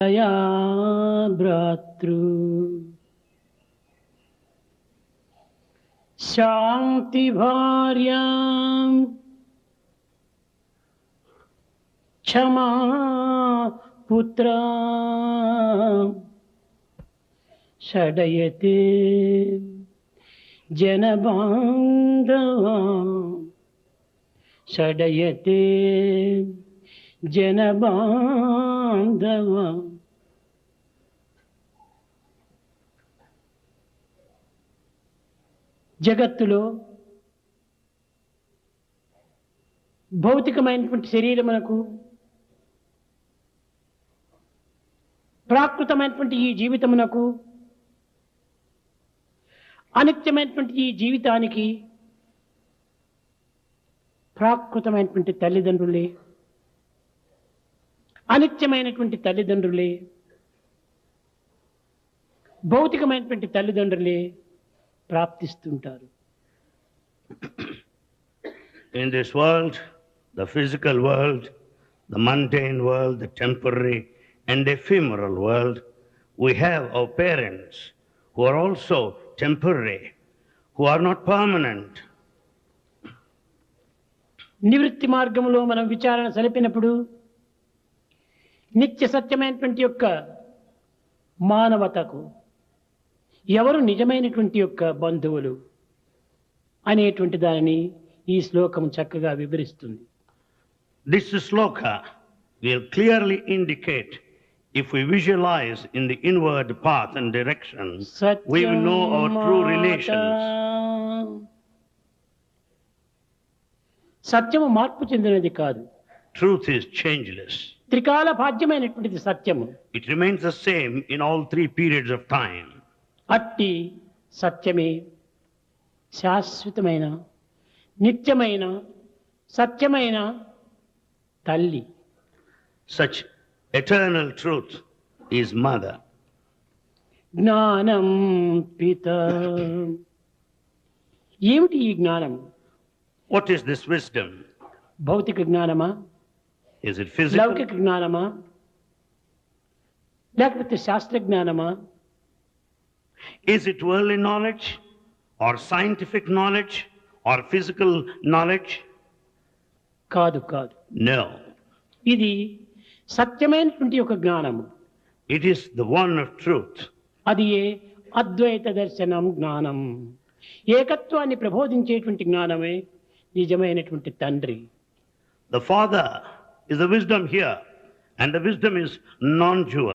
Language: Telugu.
దయా భ్రాతృ శాంతి భార్యాం క్షమా పుత్ర షడయతే జనబాంధవా షడయతే జనబాంధవా. జగత్తులో భౌతికమైనటువంటి శరీరమునకు ప్రాకృతమైనటువంటి ఈ జీవితమునకు అనిత్యమైనటువంటి ఈ జీవితానికి ప్రాకృతమైనటువంటి తల్లిదండ్రులే, అనిత్యమైనటువంటి తల్లిదండ్రులే, భౌతికమైనటువంటి తల్లిదండ్రులే ప్రాప్తిస్తుంటారు. In this world, the physical world, the mundane world, the temporary and ephemeral world, we have our parents who are also temporary, who are not permanent. నివృత్తి మార్గంలో మనం విచారణ సరిపినప్పుడు నిత్య సత్యమైనటువంటి యొక్క మానవతకు ఎవరు నిజమైనటువంటి యొక్క బంధువులు అనేటువంటి దానిని ఈ శ్లోకం చక్కగా వివరిస్తుంది. This sloka will clearly indicate, if we visualize in the inward path and direction, we will know our true relations. సత్యము మార్పు చెందినది కాదు. Truth is changeless. త్రికాల భాగ్యమైనటువంటిది సత్యము. It remains the same in all three periods of time. అట్టి సత్యమే శాశ్వతమైన నిత్యమైన సత్యమైన తల్లి. Such eternal truth is mother. జ్ఞానం పిత. ఏమిటి ఈ జ్ఞానం? What is this wisdom? భౌతిక జ్ఞానమా, Is it physical? లౌకిక జ్ఞానమా, లేకపోతే శాస్త్ర జ్ఞానమా? Is it worldly knowledge or scientific knowledge or physical knowledge? కాదు కాదు. No. ఇది సత్యమైనటువంటి ఒక జ్ఞానము. It is the one of truth. అది ఏ అద్వైత దర్శనం జ్ఞానం. ఏకత్వాన్ని ప్రబోధించేటువంటి జ్ఞానమే నిజమైనటువంటి తండ్రి. The Father is the wisdom here, and the wisdom is non-dual.